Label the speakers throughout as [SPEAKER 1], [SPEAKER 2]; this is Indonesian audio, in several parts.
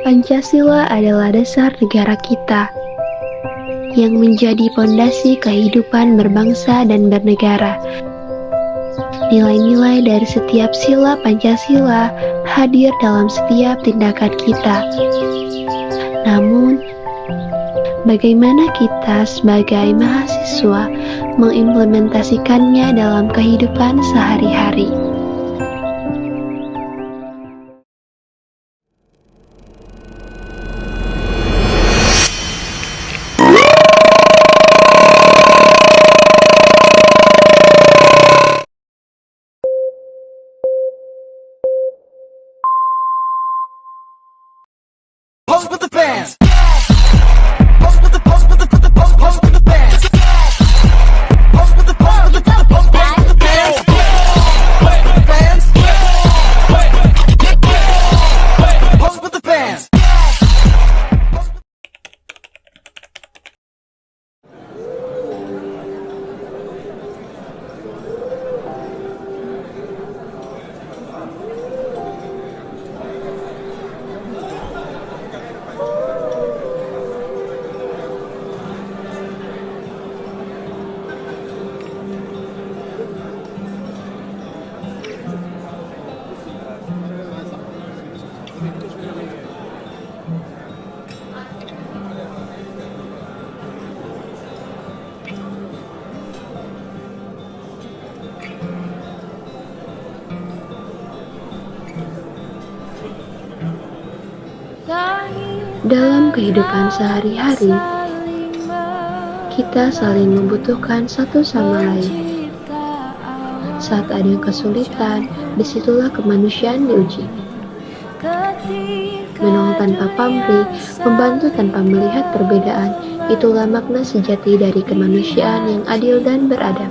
[SPEAKER 1] Pancasila adalah dasar negara kita yang menjadi pondasi kehidupan berbangsa dan bernegara. Nilai-nilai dari setiap sila Pancasila hadir dalam setiap tindakan kita. Namun, bagaimana kita sebagai mahasiswa mengimplementasikannya dalam kehidupan sehari-hari?
[SPEAKER 2] Pose with the bands. Pose with the pose with the pose with the bands. Pose with the pose with the pose with the bands. Pose with the bands. Pose with the bands.
[SPEAKER 1] Dalam kehidupan sehari-hari, kita saling membutuhkan satu sama lain. Saat ada kesulitan, disitulah kemanusiaan diuji. Menolong tanpa pamrih, membantu tanpa melihat perbedaan, itulah makna sejati dari kemanusiaan yang adil dan beradab.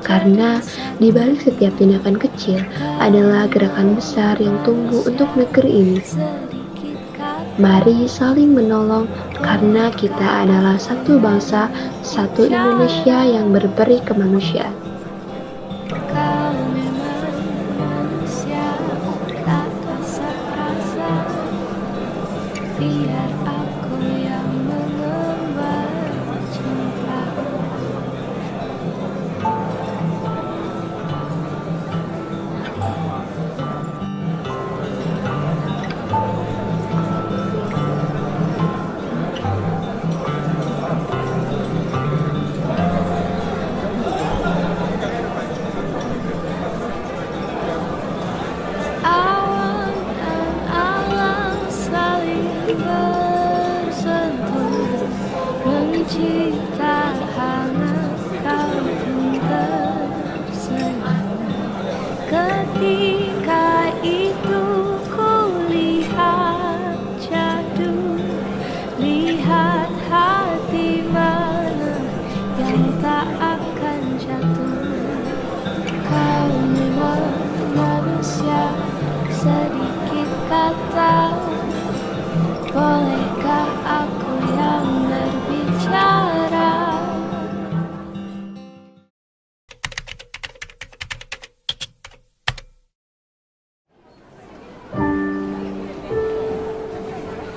[SPEAKER 1] Karena di balik setiap tindakan kecil adalah gerakan besar yang tumbuh untuk negeri ini. Mari saling menolong karena kita adalah satu bangsa, satu Indonesia yang berberi kemanusiaan.
[SPEAKER 3] Biar aku yang mengemban cinta. Awan dan alam saling bersentuh, mencipta hangat kau pun tersenyum. Ketika itu ku lihat jatuh, lihat hati mana yang tak akan jatuh. Kau memang manusia, sedikit kata. Bolehkah aku yang berbicara?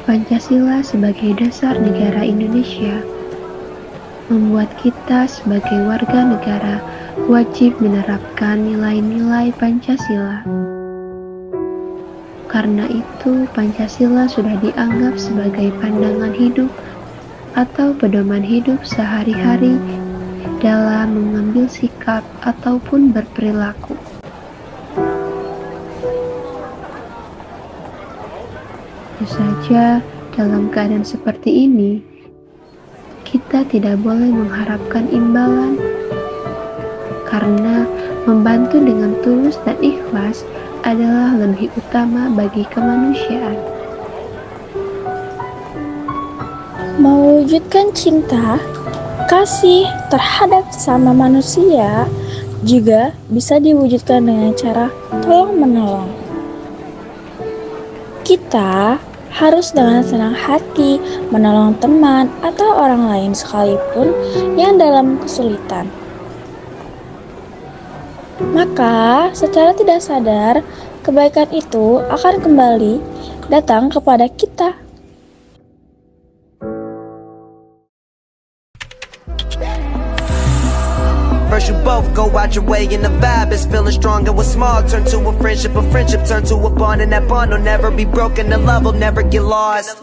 [SPEAKER 1] Pancasila sebagai dasar negara Indonesia membuat kita sebagai warga negara wajib menerapkan nilai-nilai Pancasila. Karena itu, Pancasila sudah dianggap sebagai pandangan hidup atau pedoman hidup sehari-hari dalam mengambil sikap ataupun berperilaku. Tentu saja, dalam keadaan seperti ini, kita tidak boleh mengharapkan imbalan, karena membantu dengan tulus dan ikhlas adalah lebih utama bagi kemanusiaan.
[SPEAKER 4] Mewujudkan cinta, kasih terhadap sesama manusia juga bisa diwujudkan dengan cara tolong-menolong. Kita harus dengan senang hati menolong teman atau orang lain sekalipun yang dalam kesulitan. Maka, secara tidak sadar, kebaikan itu akan kembali datang kepada kita.
[SPEAKER 2] First you both go out your way and the vibe is feeling strong, and what's small turn to a friendship turn to a bond, and that bond will never be broken, the love will never get lost.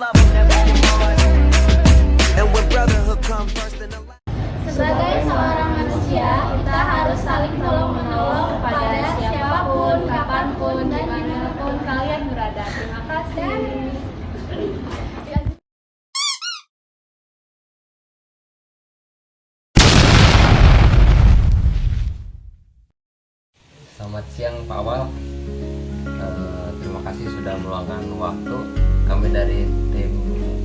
[SPEAKER 2] And when brotherhood comes first in the life.
[SPEAKER 5] Sebagai seorang manusia, kita harus saling tolong-menolong pada siapapun, kapanpun, dimanapun kalian berada. Terima kasih.
[SPEAKER 6] Selamat siang Pak Awal. Terima kasih sudah meluangkan waktu. Kami dari tim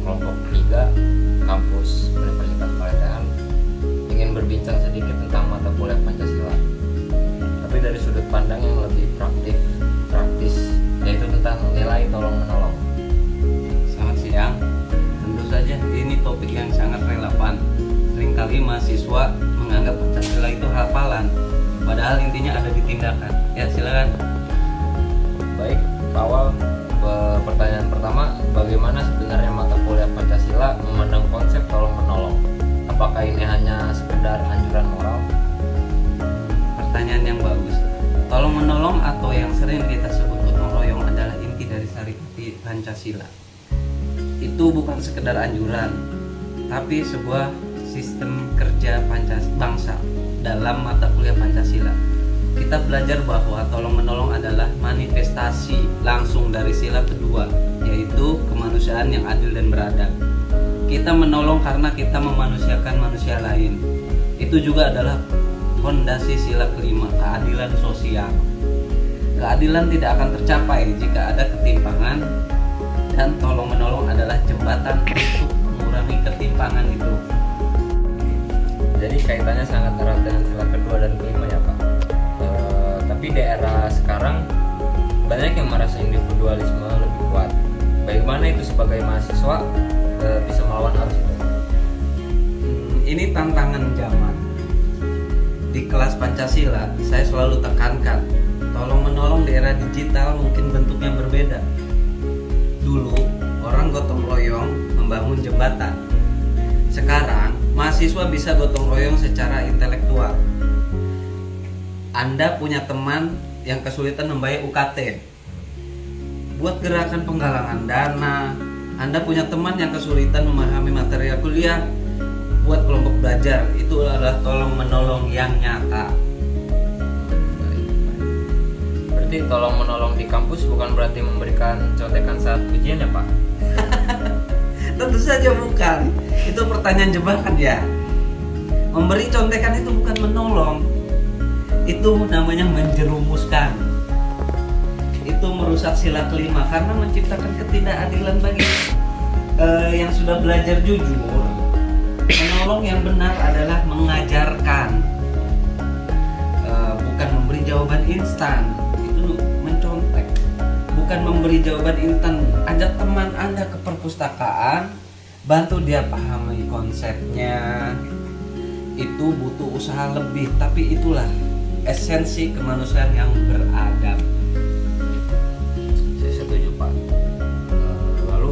[SPEAKER 6] kelompok 3 kampus Universitas Parahian ingin berbincang sedikit tentang mata kuliah Pancasila, tapi dari sudut pandang yang lebih praktis, yaitu tentang nilai tolong menolong.
[SPEAKER 7] Selamat siang. Tentu saja ini topik yang sangat relevan. Seringkali mahasiswa menganggap Pancasila itu hafalan, padahal intinya ada di tindakan. Ya, silakan.
[SPEAKER 6] Baik, Pak Awal, pertanyaan pertama, bagaimana sebenarnya mata kuliah Pancasila memandang konsep tolong menolong? Apakah ini hanya sekedar anjuran moral?
[SPEAKER 7] Pertanyaan yang bagus. Tolong menolong atau yang sering kita sebut gotong royong adalah inti dari saripati Pancasila. Itu bukan sekedar anjuran, tapi sebuah sistem kerja bangsa. Dalam mata kuliah Pancasila, kita belajar bahwa tolong menolong adalah manifestasi langsung dari sila kedua, yaitu kemanusiaan yang adil dan beradab. Kita menolong karena kita memanusiakan manusia lain. Itu juga adalah fondasi sila kelima, keadilan sosial. Keadilan tidak akan tercapai jika ada ketimpangan, dan tolong menolong adalah jembatan untuk mengurangi ketimpangan itu.
[SPEAKER 6] Jadi kaitannya sangat erat dengan sila kedua dan kelima ya Pak. Tapi di era sekarang banyak yang merasa individualisme lebih kuat. Bagaimana itu sebagai mahasiswa bisa melawan arus itu?
[SPEAKER 7] Ini tantangan zaman. Di kelas Pancasila, saya selalu tekankan, tolong menolong di era digital mungkin bentuknya berbeda. Dulu, orang gotong royong membangun jembatan. Sekarang, mahasiswa bisa gotong royong secara intelektual. Anda punya teman yang kesulitan membayar UKT, buat gerakan penggalangan dana. Anda punya teman yang kesulitan memahami material kuliah, buat kelompok belajar. Itu adalah tolong menolong yang nyata.
[SPEAKER 6] Berarti tolong menolong di kampus bukan berarti memberikan contekan saat ujian ya Pak?
[SPEAKER 7] Tentu saja bukan. Itu pertanyaan jebakan ya. Memberi contekan itu bukan menolong. Itu namanya menjerumuskan. Itu merusak sila kelima karena menciptakan ketidakadilan bagi yang sudah belajar jujur. Menolong yang benar adalah mengajarkan, bukan memberi jawaban instan. Itu mencontek. Bukan memberi jawaban instan. Ajak teman Anda ke perpustakaan, bantu dia pahami konsepnya. Itu butuh usaha lebih, tapi itulah esensi kemanusiaan yang beradab.
[SPEAKER 6] Saya setuju Pak. Lalu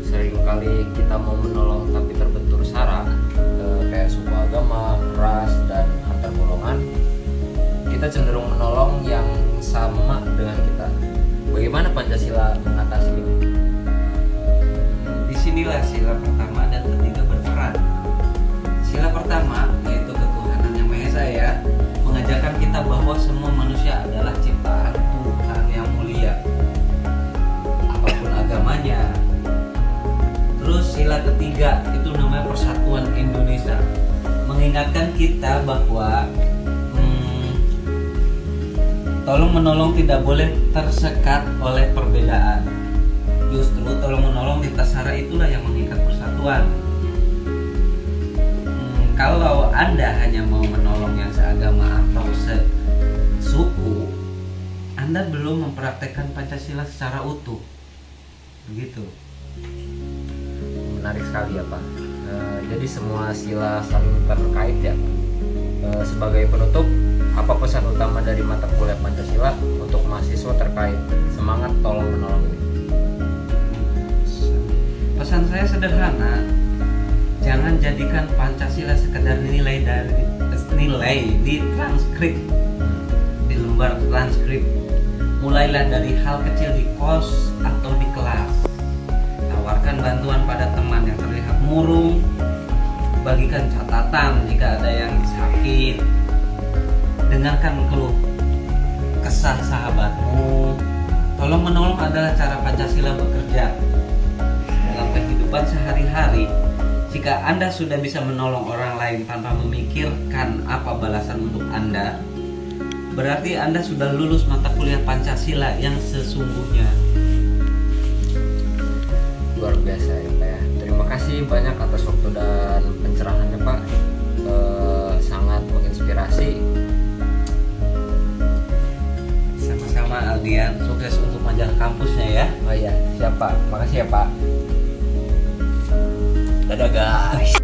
[SPEAKER 6] sering kali kita mau menolong tapi terbentur sara, kayak suku agama, ras, dan antar golongan. Kita cenderung menolong yang sama dengan kita. Bagaimana Pancasila mengatasi ini?
[SPEAKER 7] Disinilah sila pertama dan ketiga berperan. Sila pertama yaitu ketuhanan yang Maha Esa ya, mengajarkan kita bahwa semua manusia adalah ciptaan Tuhan yang mulia, apapun agamanya. Terus sila ketiga itu namanya Persatuan Indonesia, mengingatkan kita bahwa tolong menolong tidak boleh tersekat oleh perbedaan. Justru tolong menolong di tasara itulah yang mengikat persatuan. Kalau Anda hanya mau menolong yang seagama atau sesuku, Anda belum mempraktekkan Pancasila secara utuh. Begitu.
[SPEAKER 6] Menarik sekali ya Pak. Jadi semua sila saling terkait ya Pak. Sebagai penutup, Apa pesan utama dari mata kuliah Pancasila untuk mahasiswa terkait semangat tolong menolong ini?
[SPEAKER 7] Pesan saya sederhana, jangan jadikan Pancasila sekedar nilai di transkrip, di lembar transkrip. Mulailah dari hal kecil di kos atau di kelas. Tawarkan bantuan pada teman yang terlihat murung. Bagikan catatan jika ada yang sakit. Dengarkan keluh kesah sahabatmu. Tolong menolong adalah cara Pancasila bekerja dalam kehidupan sehari-hari. Jika Anda sudah bisa menolong orang lain tanpa memikirkan apa balasan untuk Anda, berarti Anda sudah lulus mata kuliah Pancasila yang sesungguhnya.
[SPEAKER 6] Luar biasa ya Pak ya. Terima kasih banyak atas waktu dan pencerahannya Pak. Sangat menginspirasi.
[SPEAKER 7] Sama-sama Aldian, sukses untuk majalah kampusnya ya.
[SPEAKER 6] Oh iya, siap Pak. Makasih ya Pak.
[SPEAKER 7] Dadah guys.